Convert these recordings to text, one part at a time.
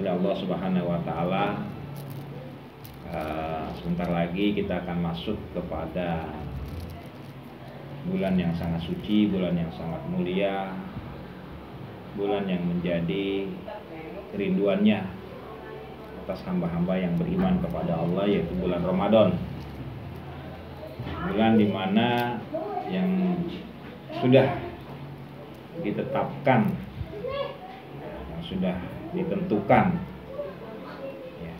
Oleh Allah Subhanahu wa taala, sebentar lagi kita akan masuk kepada bulan yang sangat suci, bulan yang sangat mulia, bulan yang menjadi kerinduannya atas hamba-hamba yang beriman kepada Allah, yaitu bulan Ramadan. Bulan dimana yang sudah ditetapkan, yang sudah ditentukan, ya,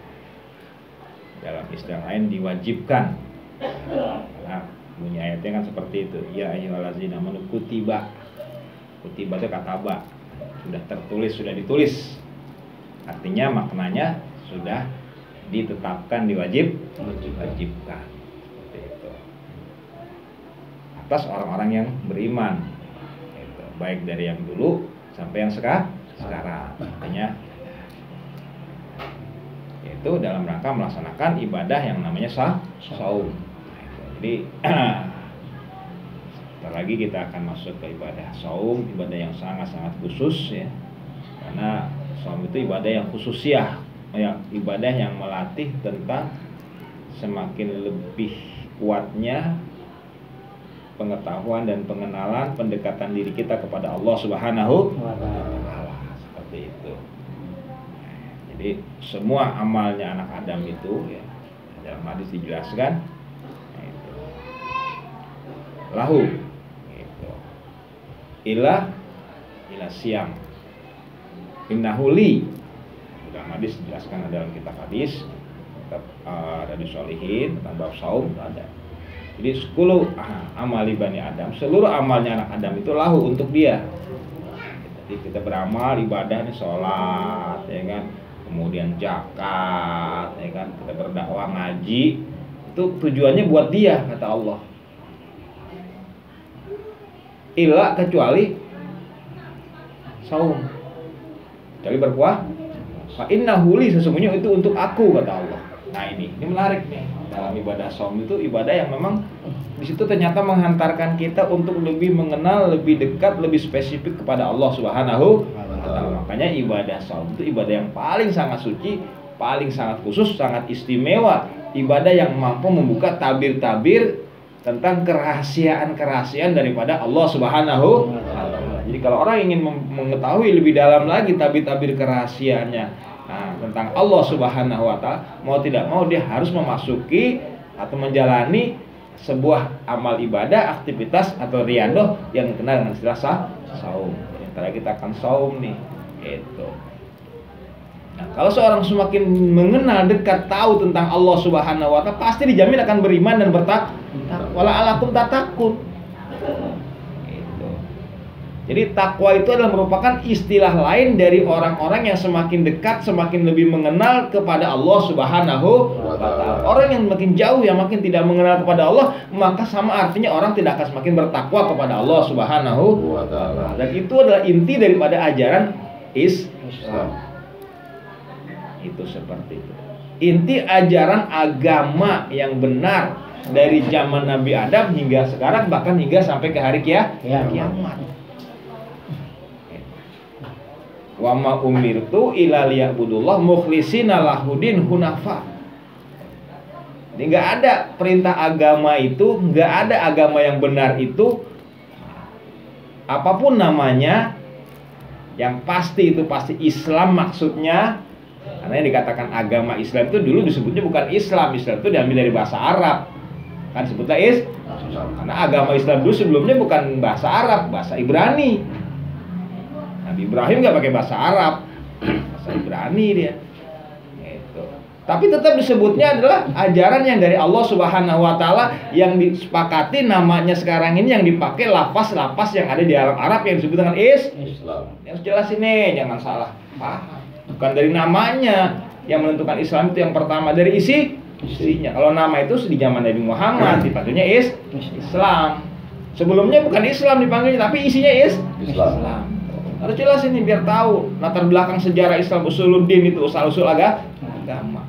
dalam istilah lain diwajibkan. Nah, bunyi ayatnya kan seperti itu, ya ayyuhallazina amanu kutiba. Kutiba itu kataba, sudah tertulis, sudah ditulis. Artinya maknanya sudah ditetapkan, diwajibkan. Seperti itu. Atas orang-orang yang beriman, gitu. Baik dari yang dulu sampai yang sekarang. Artinya itu dalam rangka melaksanakan ibadah yang namanya saum. Jadi sebentar lagi kita akan masuk ke ibadah saum, ibadah yang sangat-sangat khusus, ya. Karena saum itu ibadah yang khususiyah, ya, ibadah yang melatih tentang semakin lebih kuatnya pengetahuan dan pengenalan, pendekatan diri kita kepada Allah Subhanahu wa taala. Seperti itu. Jadi semua amalnya anak Adam itu, ya, dalam hadis dijelaskan, itu lahu, gitu. Ila siam, innahu li. Dalam hadis dijelaskan dalam kitab hadis, kitab Riyadhus Shalihin tentang bab saum ada. Jadi 10 amali Bani Adam, seluruh amalnya anak Adam itu lahu untuk dia. Jadi kita beramal, ibadah nih, sholat, ya kan, kemudian zakat, ya kan, kita berdakwah, ngaji, itu tujuannya buat dia, kata Allah. Illa, kecuali saum, kecuali berpuasa. Fa innahu li, sesungguhnya itu untuk aku, kata Allah. Nah ini menarik nih. Dalam ibadah saum itu ibadah yang memang di situ ternyata menghantarkan kita untuk lebih mengenal, lebih dekat, lebih spesifik kepada Allah Subhanahu wa taala. Makanya ibadah saum itu ibadah yang paling sangat suci, paling sangat khusus, sangat istimewa. Ibadah yang mampu membuka tabir-tabir tentang kerahasiaan-kerahasiaan daripada Allah Subhanahu wa taala. Jadi kalau orang ingin mengetahui lebih dalam lagi tabir-tabir kerahasiaannya, tentang Allah Subhanahu wa taala, mau tidak mau dia harus memasuki atau menjalani sebuah amal ibadah, aktivitas atau riyadah yang dikenal dengan istilah saum. Sementara kita akan saum nih, gitu. Nah, kalau seorang semakin mengenal, dekat, tahu tentang Allah Subhanahu wa taala, pasti dijamin akan beriman dan bertakwa. Wala alakum tatakun. Jadi takwa itu adalah merupakan istilah lain dari orang-orang yang semakin dekat, semakin lebih mengenal kepada Allah Subhanahu wa taala. Orang yang makin jauh, yang makin tidak mengenal kepada Allah, maka sama artinya orang tidak akan semakin bertakwa kepada Allah Subhanahu wa taala. Dan itu adalah inti daripada ajaran Islam. Itu seperti itu. Inti ajaran agama yang benar dari zaman Nabi Adam hingga sekarang, bahkan hingga sampai ke hari kiamat. Wa ma umirtu illa liya'budullah mukhlishina lahudin hunafa. Jadi nggak ada perintah agama itu, nggak ada agama yang benar itu, apapun namanya, yang pasti itu pasti Islam maksudnya. Karena yang dikatakan agama Islam itu dulu disebutnya bukan Islam. Islam itu diambil dari bahasa Arab, kan sebutnya Islam. Karena agama Islam dulu sebelumnya bukan bahasa Arab, bahasa Ibrani. Nabi Ibrahim nggak pakai bahasa Arab, bahasa Ibrani dia. Gitu. Tapi tetap disebutnya adalah ajaran yang dari Allah Subhanahu wa taala, yang disepakati namanya sekarang ini yang dipakai lafaz-lafaz yang ada di alam Arab yang disebut dengan Islam. Yang jelas ini jangan salah paham. Bukan dari namanya yang menentukan Islam itu yang pertama, dari isinya. Kalau nama itu di zaman Nabi Muhammad dipanggilnya Islam. Sebelumnya bukan Islam dipanggilnya, tapi isinya Islam. Harus jelas ini biar tahu latar belakang sejarah Islam, usuluddin itu usul-usul agama.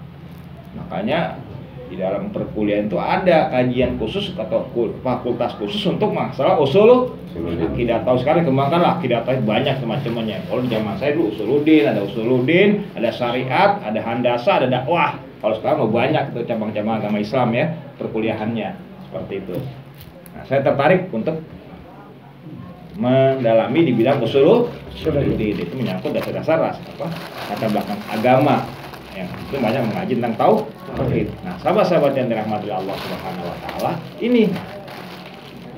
Makanya Di dalam perkuliahan itu ada kajian khusus atau fakultas khusus untuk masalah usul akidah. Tahu sekarang kembangkan lah akidah, banyak teman-temannya. Kalau di zaman saya dulu usuluddin, ada syariat, ada handasa, ada dakwah. Kalau sekarang banyak itu cabang-cabang agama Islam ya perkuliahannya seperti itu. Nah, saya tertarik untuk mendalami di bidang usuluddin, itu menyangkut dasar-dasar latar belakang agama. Ya, itu banyak mengaji tentang tauhid. Nah, sahabat-sahabat yang dirahmati Allah Subhanahu wa taala, ini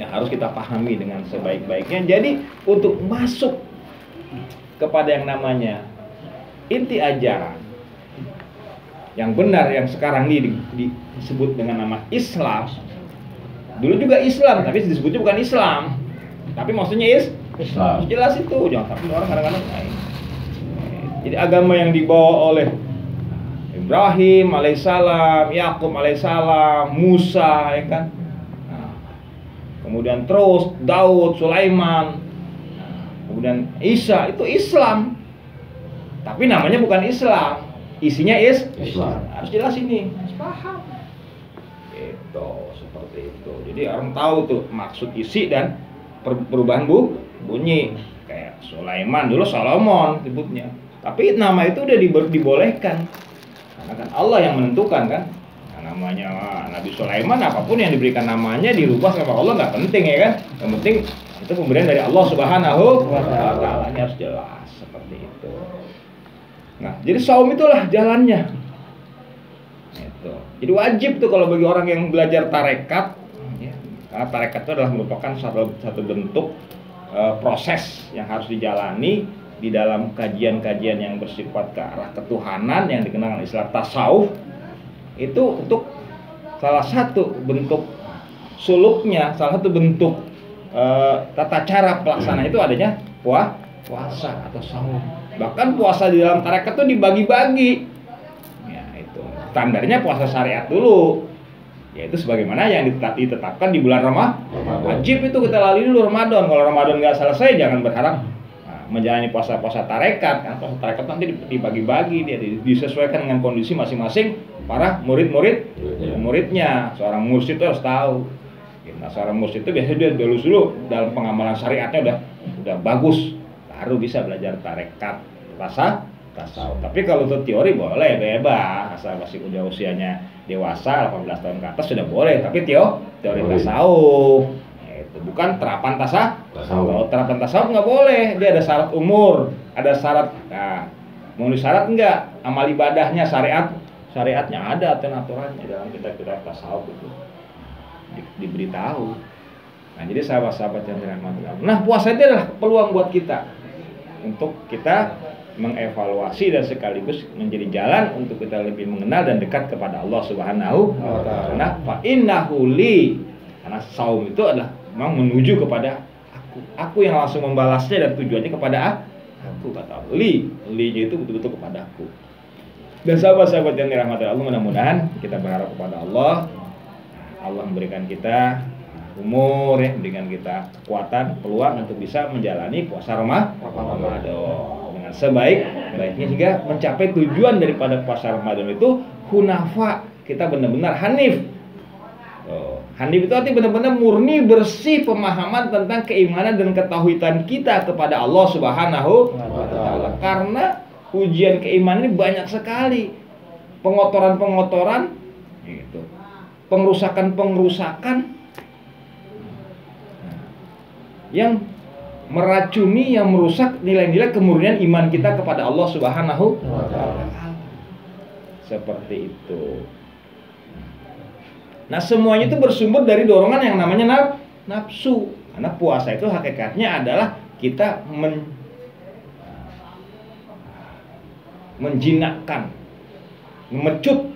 yang harus kita pahami dengan sebaik-baiknya. Jadi, untuk masuk kepada yang namanya inti ajaran yang benar yang sekarang ini disebut dengan nama Islam. Dulu juga Islam, tapi disebutnya bukan Islam. Tapi maksudnya Islam. Jelas itu, jangan tapi orang kadang-kadang lain. Jadi agama yang dibawa oleh Ibrahim alaihissalam, Yakub alaihissalam, Musa, ya kan. Nah, kemudian terus Daud, Sulaiman, kemudian Isa, itu Islam. Tapi namanya bukan Islam, isinya Islam. Harus jelas ini, harus paham. Itu seperti itu. Jadi orang tahu tuh maksud isi dan perubahan bunyi. Kayak Sulaiman dulu Solomon disebutnya. Tapi nama itu udah dibolehkan. Karena kan Allah yang menentukan kan. Nah, namanya Nabi Sulaiman, apapun yang diberikan namanya dirubah sama Allah nggak penting ya kan. Yang penting itu pemberian dari Allah Subhanahu wa taala. Ini harus jelas seperti itu. Nah, jadi saum itulah jalannya. Itu. Jadi wajib tuh kalau bagi orang yang belajar tarekat, ya, karena tarekat itu adalah merupakan satu bentuk proses yang harus dijalani di dalam kajian-kajian yang bersifat ke arah ketuhanan yang dikenal dengan istilah tasawuf. Itu untuk salah satu bentuk suluknya, salah satu bentuk tata cara pelaksanaan itu adanya puasa atau saum. Bahkan puasa di dalam tarekat itu dibagi-bagi. Ya, itu standarnya puasa syariat dulu, yaitu sebagaimana yang ditetapkan di bulan Ramadan. Wajib itu kita lalui dulu Ramadan. Kalau Ramadan nggak selesai, jangan berharap menjalani puasa-puasa tarekat. Karena puasa tarekat nanti dibagi-bagi, dia disesuaikan dengan kondisi masing-masing para muridnya. Seorang mursyid itu harus tahu. Nah, seorang mursyid itu biasanya dia dulu dalam pengamalan syariatnya udah bagus, baru bisa belajar tarekat tasawuf. Tapi kalau untuk teori boleh bebas, asal masih udah usianya dewasa 18 tahun ke atas sudah boleh. Tapi teori tasawuf itu bukan terapan tasawuf. Kalau terapan tasawuf nggak boleh, dia ada syarat umur, ada syarat. Nah, memenuhi syarat enggak? Amal ibadahnya, syariatnya ada aturan-aturannya dalam kitab-kitab tasawuf itu diberitahu. Nah, jadi sahabat-sahabat yang dirahmati Allah. Nah, puasa itu adalah peluang buat kita untuk kita mengevaluasi dan sekaligus menjadi jalan untuk kita lebih mengenal dan dekat kepada Allah Subhanahu wa taala. Nah, fa innahu li, karena saum itu adalah memang menuju kepada aku yang langsung membalasnya dan tujuannya kepada aku, kata Allah. Li-nya itu betul-betul kepada aku. Dan sahabat-sahabat yang dirahmati Allah, mudah-mudahan kita berharap kepada Allah memberikan kita umur, ya, memberikan kita kekuatan, peluang untuk bisa menjalani puasa Ramadan dengan sebaik-baiknya sehingga mencapai tujuan daripada puasa Ramadan itu hunafa, kita benar-benar hanif. Hanif itu artinya benar-benar murni, bersih pemahaman tentang keimanan dan ketauhidan kita kepada Allah Subhanahu wa taala. Karena ujian keimanan ini banyak sekali, pengotoran gitu, pengrusakan yang meracuni, yang merusak nilai-nilai kemurnian iman kita kepada Allah Subhanahu wa taala. Seperti itu. Nah, semuanya itu bersumber dari dorongan yang namanya nafsu. Karena puasa itu hakikatnya adalah kita menjinakkan, memecut,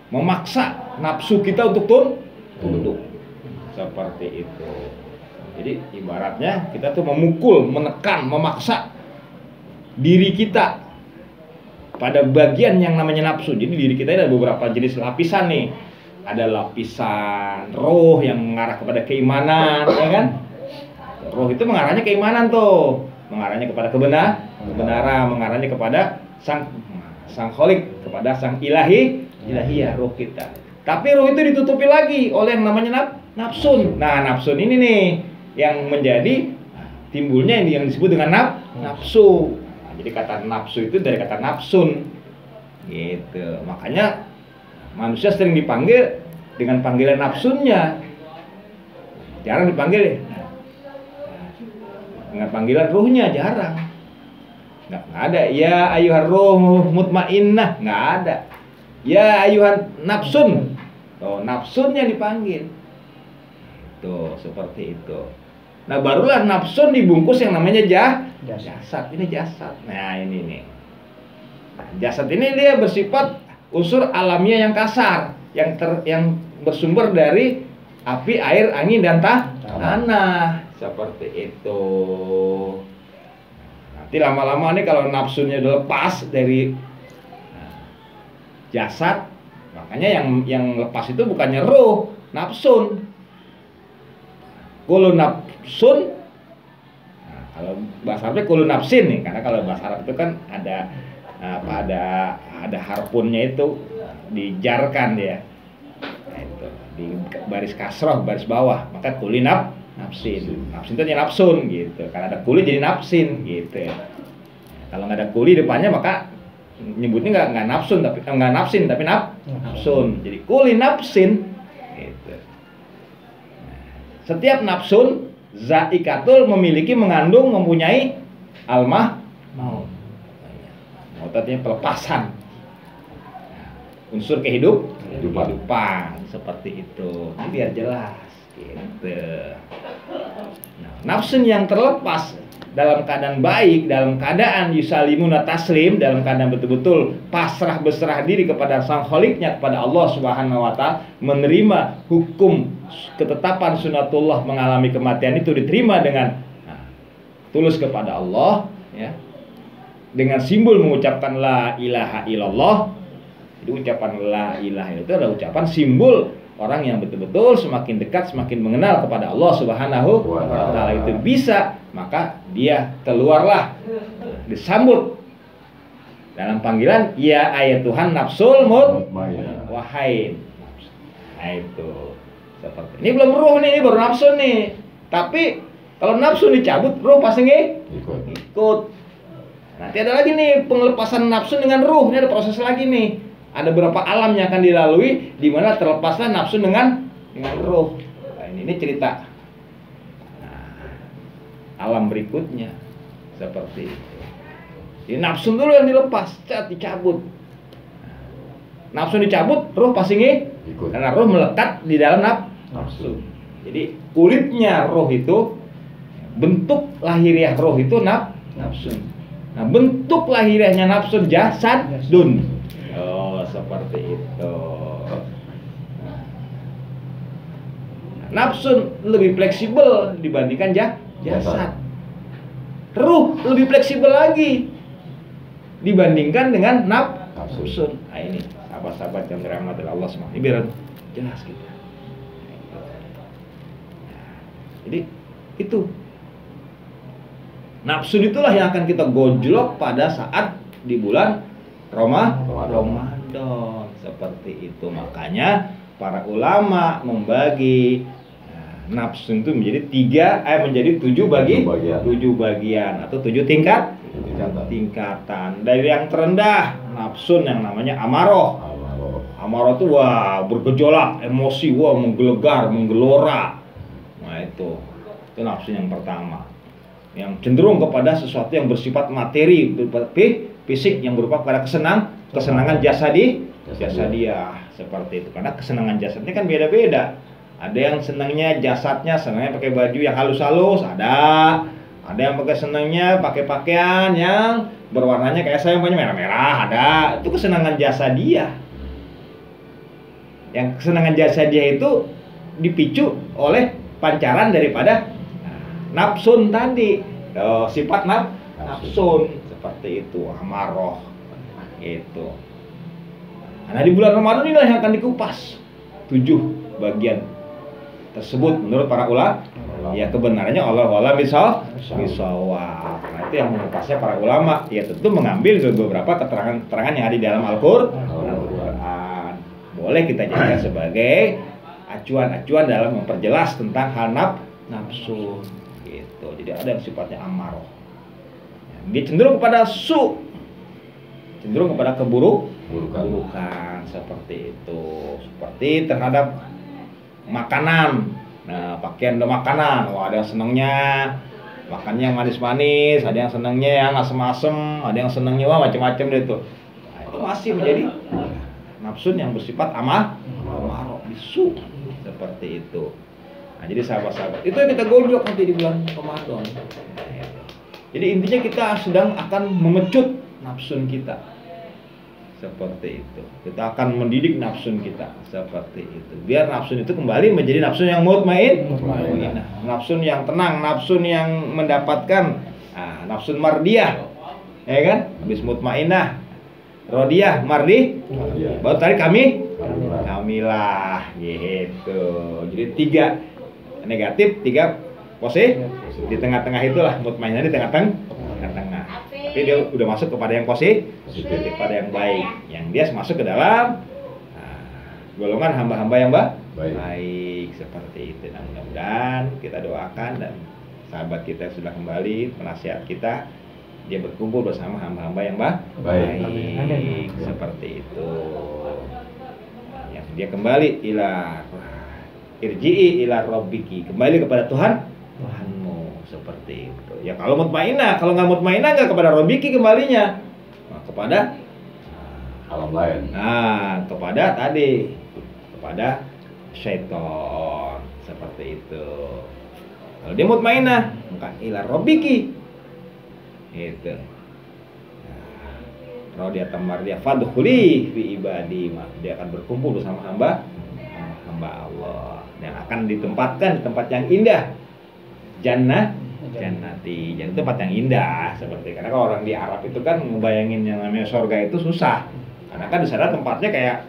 memaksa nafsu kita untuk tunduk. Seperti itu. Jadi ibaratnya kita tuh memukul, menekan, memaksa diri kita pada bagian yang namanya nafsu. Jadi diri kita ada beberapa jenis lapisan nih. Ada lapisan roh yang mengarah kepada keimanan, ya kan? Roh itu mengarahnya keimanan tuh, mengarahnya kepada kebenaran, mengarahnya kepada sang kholik, kepada sang ilahiyah ruh kita. Tapi ruh itu ditutupi lagi oleh yang namanya nafsun. Nah, nafsun ini nih yang menjadi timbulnya ini yang disebut dengan nafsu. Nah, jadi kata nafsu itu dari kata nafsun. Gitu. Makanya manusia sering dipanggil dengan panggilan nafsunnya. Jarang dipanggil dengan panggilan ruhnya, jarang. Nggak ada. Ya ayuhar ruh mutmainnah, nggak ada. Ya ayuhan nafsun. Oh, nafsunnya dipanggil. Tuh, seperti itu. Nah, barulah nafsun dibungkus yang namanya jasad. Ini jasad. Nah, ini nih. Jasad ini dia bersifat unsur alamiah yang kasar, yang bersumber dari api, air, angin, dan tanah. Seperti itu. Nanti lama-lama nih kalau nafsunya udah lepas dari jasad, makanya yang lepas itu bukannya ruh, nafsun. Kulu nafsun. Nah, kalau bahasa Arabnya kulu nafsin nih, karena kalau bahasa Arab itu kan ada harpunnya itu dijarkan dia. Nah, itu di baris kasroh, baris bawah, maka kuli nafsin. Nafsin itu jadi nafsun gitu. Karena ada kuli jadi nafsin gitu. Kalau nggak ada kuli depannya maka nyebutnya nggak nafsun tapi nggak nafsin tapi nafsun. Jadi kuli nafsin gitu. Setiap nafsun zaikatul mempunyai almah maut. Maut artinya pelepasan. Unsur kehidupan seperti itu. Ini biar jelas gitu. Nah, nafsun yang terlepas dalam keadaan baik, dalam keadaan yusalimuna taslim, dalam keadaan betul-betul pasrah berserah diri kepada sang kholiknya, kepada Allah Subhanahu wa Ta'ala, menerima hukum ketetapan sunatullah mengalami kematian itu diterima dengan tulus kepada Allah, ya, dengan simbol mengucapkan la ilaha illallah. Jadi ucapan la ilaha itu adalah ucapan simbol orang yang betul-betul semakin dekat, semakin mengenal kepada Allah Subhanahu wa Ta'ala. Itu bisa, maka dia keluarlah, disambut dalam panggilan ya ayat Tuhan nafsul wahai. Nah, itu seperti ini. Belum ruh nih, ini baru nafsu nih. Tapi kalau nafsu dicabut, ruh pasti ikut. Nanti ada lagi nih pengelepasan nafsu dengan ruh. Ini ada proses lagi nih. Ada beberapa alam yang akan dilalui di mana terlepaslah nafsu dengan ruh. Nah, ini cerita alam berikutnya seperti itu. Jadi nafsu dulu yang dilepas, dicabut. Nafsu dicabut, ruh pasti ikut. Karena ruh melekat di dalam nafsu. Jadi kulitnya roh itu, bentuk lahiriah roh itu nafsu. Nah, bentuk lahiriahnya nafsu jasadun. Oh, seperti itu. Nafsu lebih fleksibel dibandingkan jasad. Ruh lebih fleksibel lagi dibandingkan dengan nafsu. Nah, ini sahabat-sahabat yang dirahmati Allah semua. Ini biar jelas kita. Jadi itu nafsu itulah yang akan kita gojlok pada saat di bulan Ramadan. Seperti itu. Makanya para ulama membagi nafsu itu menjadi 7 bagian atau 7 tingkatan. Dari yang terendah nafsu yang namanya amaroh. Amaroh itu wah bergejolak, emosi, wah menggelegar, menggelora. Nah, itu nafsu yang pertama. Yang cenderung kepada sesuatu yang bersifat materi, berupa fisik, yang berupa pada kesenangan jasadiah seperti itu. Karena kesenangan jasadnya kan beda-beda. Ada yang senangnya jasadnya senangnya pakai baju yang halus-halus, ada yang senangnya pakai pakaian yang berwarnanya kayak saya punya merah-merah, ada. Itu kesenangan jasadiah. Yang kesenangan jasadiah itu dipicu oleh pancaran daripada nafsun tadi. Sifat nafsun seperti itu, amaroh itu. Nah, di bulan Ramadan inilah yang akan dikupas 7 bagian tersebut menurut para ulama. Ya kebenarannya Allah wala bisawab. Nah itu yang mengupasnya para ulama. Ya tentu mengambil beberapa keterangan yang ada di dalam Al-Quran. Boleh kita jadikan sebagai acuan-acuan dalam memperjelas tentang hal nafsu. Gitu. Jadi ada yang sifatnya amarah. Dia cenderung kepada cenderung kepada keburukan seperti itu. Seperti terhadap makanan. Nah, pakaian dan makanan. Wah, ada yang senangnya makannya yang manis-manis, ada yang senangnya yang asem-asem, ada yang senangnya wah macam-macam deh itu. Nah, itu masih menjadi nafsu yang bersifat amarah, bisu seperti itu. Nah, jadi sahabat-sahabat, itu yang kita gonjok nanti di bulan Ramadan. Jadi intinya kita sedang akan memecut nafsu kita. Seperti itu. Kita akan mendidik nafsu kita seperti itu. Biar nafsu itu kembali menjadi nafsu yang mutmainah. Nafsu yang tenang, nafsu yang mendapatkan nafsu mardiyah. Ya kan? Habis mutmainah, rodiyah, baru tadi kamilah gitu. Jadi 3 negatif, 3 positif. Di tengah-tengah itulah mutmainah, di tengah-tengah. Tapi dia udah masuk kepada yang positif, kepada yang baik, yang dia masuk ke dalam golongan hamba-hamba yang baik seperti itu. Nah, mudah-mudahan kita doakan dan sahabat kita sudah kembali, penasihat kita, dia berkumpul bersama hamba-hamba yang baik seperti itu. Yang dia kembali irji'i ila rabbiki, kembali kepada Tuhanmu seperti itu. Ya kalau mutmainah, kalau nggak mutmainah nggak kepada rabbiki kembalinya, kepada alam lain. Nah, kepada syaitan seperti itu. Kalau dia mutmainah, maka ila rabbiki. Itu. Kalau dia tamar dia fadkhuli fi ibadi, dia akan berkumpul bersama hamba Allah yang akan ditempatkan di tempat yang indah. Jannati, jadi tempat yang indah seperti, karena kalau orang di Arab itu kan ngebayangin yang namanya surga itu susah, karena kan di sana tempatnya kayak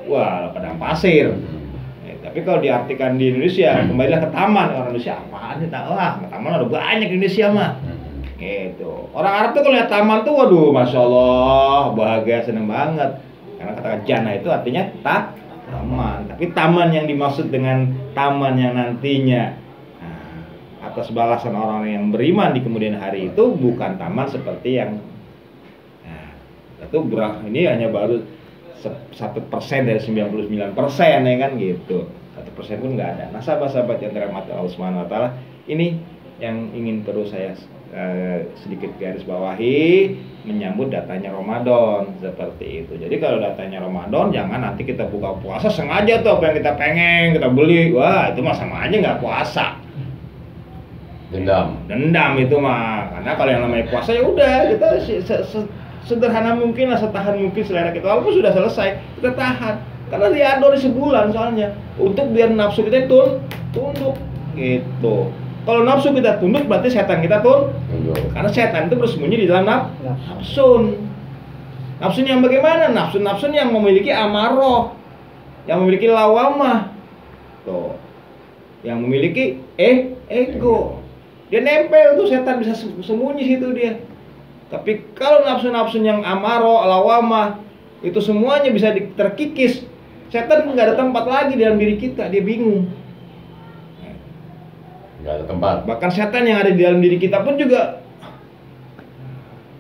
padang pasir. Tapi kalau diartikan di Indonesia, kembalilah ke taman. Orang Indonesia apaan sih? Taman ada banyak di Indonesia mah. Gitu. Orang Arab tuh kalau lihat taman tuh, waduh, masya Allah, bahagia, seneng banget. Karena kata jannah itu artinya taman. Tapi taman yang dimaksud dengan taman yang nantinya atas balasan orang yang beriman di kemudian hari itu bukan taman seperti yang ini hanya baru 1% dari 99% ya kan gitu. 1% pun nggak ada. Nah, sahabat-sahabat yang dirahmati Allah Subhanahu wa taala, ini yang ingin perlu saya sedikit garis bawahi menyambut datanya Ramadan seperti itu. Jadi kalau datanya Ramadan, jangan nanti kita buka puasa sengaja tuh apa yang kita pengen kita beli. Wah, itu mah sama aja nggak puasa. Dendam itu mah. Karena kalau yang namanya puasa ya udah kita sederhana mungkin lah, setahan mungkin selera kita. Walaupun sudah selesai, kita tahan. Karena riado di sebulan soalnya. Untuk biar nafsu kita tunduk gitu. Kalau nafsu kita tunduk berarti setan kita tunduk. Karena setan itu bersembunyi di dalam nafsun. Nafsun yang bagaimana? Nafsun yang memiliki amarah, yang memiliki lawamah. Tuh. Yang memiliki ego. Dia nempel tuh, setan bisa sembunyi situ dia. Tapi kalau nafsu-nafsu yang amarah, lawamah, itu semuanya bisa terkikis. Setan nggak ada tempat lagi dalam diri kita, dia bingung. Nggak ada tempat. Bahkan setan yang ada di dalam diri kita pun juga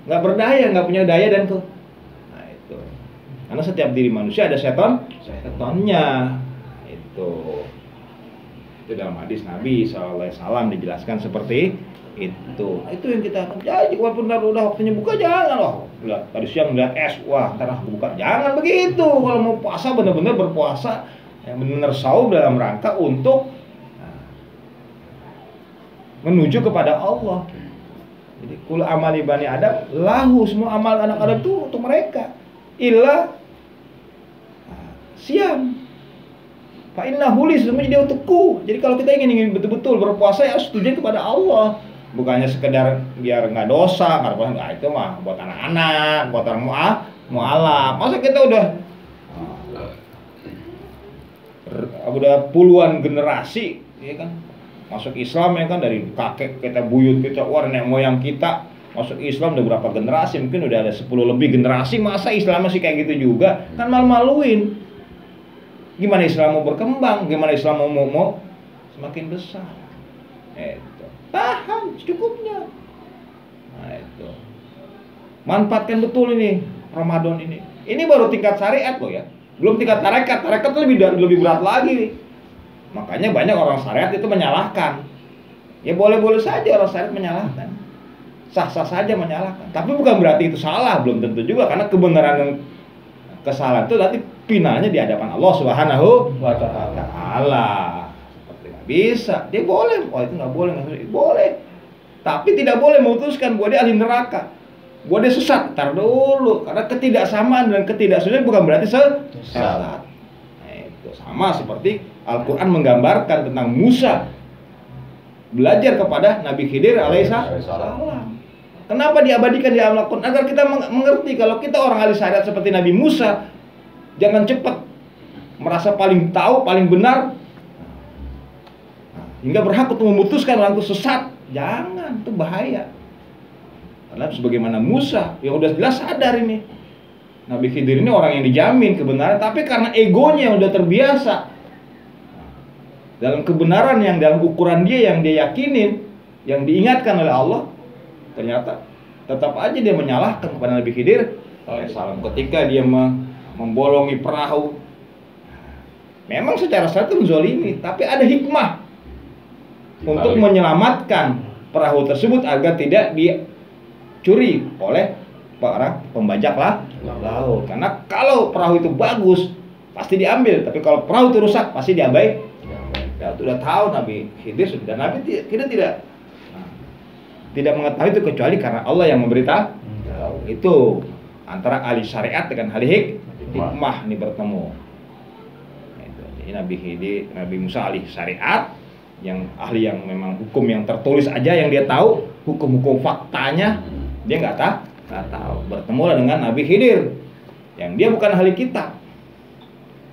nggak berdaya, nggak punya daya dan nah itu. Karena setiap diri manusia ada setannya. Itu dalam hadis Nabi SAW dijelaskan seperti itu. Itu yang kita akan jadi. Walaupun udah waktunya buka, jangan loh. Tadi siang lihat es, wah ntar aku buka. Jangan begitu. Kalau mau puasa benar-benar berpuasa yang benar-benar saum dalam rangka untuk menuju kepada Allah. Jadi kul amali bani Adam lahu, semua amal anak Adam itu untuk mereka. Illa siam. Fa innahu li, semuanya dia untukku. Jadi kalau kita ingin betul-betul berpuasa ya harus tujuan kepada Allah. Bukannya sekedar biar nggak dosa, nggak itu mah buat anak-anak, buat orang mu'alaf. Masa kita udah puluhan generasi ya kan? Masuk Islam ya kan, dari kakek kita, buyut kita, nenek moyang kita masuk Islam udah berapa generasi, mungkin udah ada 10 lebih generasi, masa Islam masih kayak gitu juga? Kan malu-maluin. Gimana Islam mau berkembang? Gimana Islam mau semakin besar? Itu. Tahan secukupnya. Nah, itu. Manfaatkan betul ini Ramadan ini. Ini baru tingkat syariat loh ya. Belum tingkat tarekat. Tarekat lebih berat lagi. Makanya banyak orang syariat itu menyalahkan. Ya boleh-boleh saja orang syariat menyalahkan. Sah-sah saja menyalahkan. Tapi bukan berarti itu salah, belum tentu juga, karena kebenaran dan kesalahan itu nanti finalnya di hadapan Allah Subhanahu wa taala. Seperti nggak bisa. Dia boleh, itu nggak boleh, boleh. Tapi tidak boleh memutuskan bahwa dia ahli neraka, bahwa dia sesat. Tar dulu, karena ketidaksamaan dan ketidaksesuaian bukan berarti sesat. Nah, itu sama seperti Al-Quran menggambarkan tentang Musa belajar kepada Nabi Khidir alaihissalam. Kenapa diabadikan di Al-Quran? Agar kita mengerti kalau kita orang ahli syariat seperti Nabi Musa, jangan cepat merasa paling tahu, paling benar, hingga berhak untuk memutuskan orang itu sesat. Jangan, itu bahaya. Karena sebagaimana Musa yang udah jelas sadar ini, Nabi Khidir ini orang yang dijamin kebenaran, tapi karena egonya yang udah terbiasa dalam kebenaran yang dalam ukuran dia yang dia yakinin, yang diingatkan oleh Allah, ternyata tetap aja dia menyalahkan kepada Nabi Khidir alaihissalam ketika dia membolongi perahu. Memang secara syariat itu menzolimi, tapi ada hikmah untuk menyelamatkan perahu tersebut agar tidak dicuri oleh para pembajak laut. Karena kalau perahu itu bagus pasti diambil, tapi kalau perahu itu rusak pasti diabaikan. Ya, sudah tahu Nabi Khidir, dan Nabi kita tidak mengetahui itu kecuali karena Allah yang memberitahu. Itu antara ahli syariat dengan ahli hikmah ini bertemu. Jadi Nabi Khidir, Nabi Musa ahli syariat, yang ahli yang memang hukum yang tertulis aja yang dia tahu, hukum-hukum faktanya dia nggak tahu. Bertemu dengan Nabi Khidir yang dia bukan ahli kitab,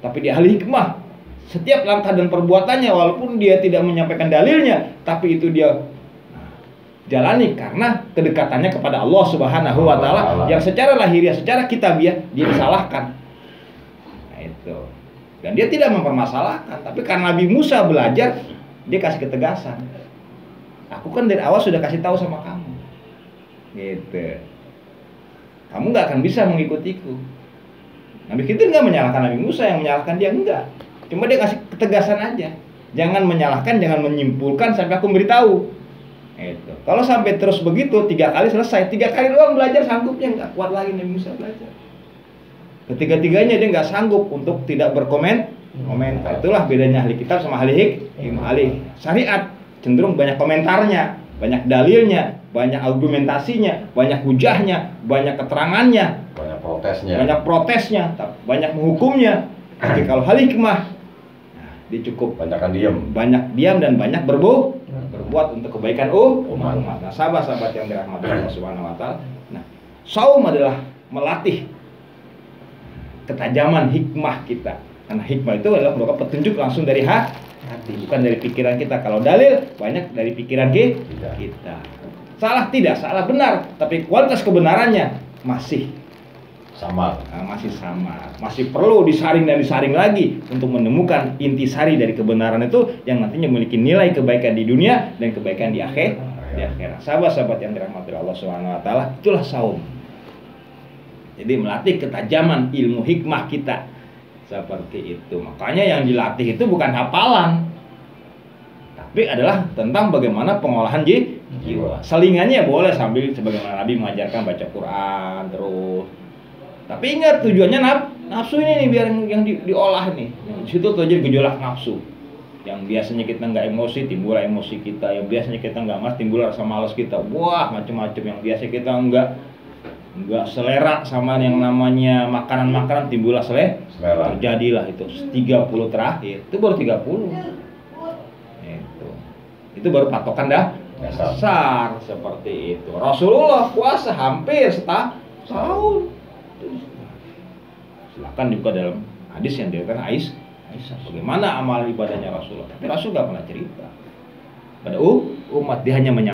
tapi dia ahli hikmah. Setiap langkah dan perbuatannya, walaupun dia tidak menyampaikan dalilnya, tapi itu dia jalani karena kedekatannya kepada Allah Subhanahu wa taala, yang secara lahiriah, secara kitabiah dia disalahkan. Nah, itu. Dan dia tidak mempermasalahkan, tapi karena Nabi Musa belajar, dia kasih ketegasan. Aku kan dari awal sudah kasih tahu sama kamu. Gitu. Kamu nggak akan bisa mengikutiku. Nabi Khidir nggak menyalahkan Nabi Musa, yang menyalahkan dia enggak. Cuma dia kasih ketegasan aja. Jangan menyalahkan, jangan menyimpulkan sampai aku memberitahu. Itu. Kalau sampai terus begitu 3 kali selesai, 3 kali doang belajar sanggupnya, nggak kuat lagi Nabi Musa belajar. Ketiga-tiganya dia nggak sanggup untuk tidak berkomentar. Itulah bedanya ahli kitab sama ahli syariat. Cenderung banyak komentarnya, banyak dalilnya, banyak argumentasinya, banyak hujahnya, banyak keterangannya, banyak protesnya, banyak menghukumnya. Tapi kalau ahli hikmah, dia cukup banyak diam dan banyak berbuat untuk kebaikan umat. Nah, sahabat-sahabat yang dirahmati Allah Subhanahu wa taala. Nah, saum adalah melatih ketajaman hikmah kita. Karena hikmah itu adalah merupakan petunjuk langsung dari hati, bukan dari pikiran kita. Kalau dalil banyak dari pikiran kita. Salah tidak, salah benar, tapi kualitas kebenarannya masih samar. Masih samar. Masih perlu disaring dan disaring lagi untuk menemukan inti sari dari kebenaran itu yang nantinya memiliki nilai kebaikan di dunia dan kebaikan di akhirat. Sahabat-sahabat yang dirahmati Allah Subhanahu wa taala, itulah saum. Jadi melatih ketajaman ilmu hikmah kita. Seperti itu. Makanya yang dilatih itu bukan hafalan, tapi adalah tentang bagaimana pengolahan jiwa. Selingannya boleh sambil sebagaimana Nabi mengajarkan baca Quran terus. Tapi ingat tujuannya nafsu ini nih biar yang diolah nih. Di situ terjadi gejolak nafsu. Yang biasanya kita nggak emosi, timbul emosi kita. Yang biasanya kita nggak malas, timbul rasa malas kita. Wah, macam-macam. Yang biasa kita nggak selera sama yang namanya makanan-makanan, timbullah selera. Terjadilah itu 30 terakhir. Itu baru 30. Itu baru patokan dasar seperti itu. Rasulullah puasa hampir setahun. Silakan dibuka dalam hadis yang diriwayatkan Aisyah, bagaimana amal ibadahnya Rasulullah. Tapi Rasul gak pernah cerita pada umat, dia hanya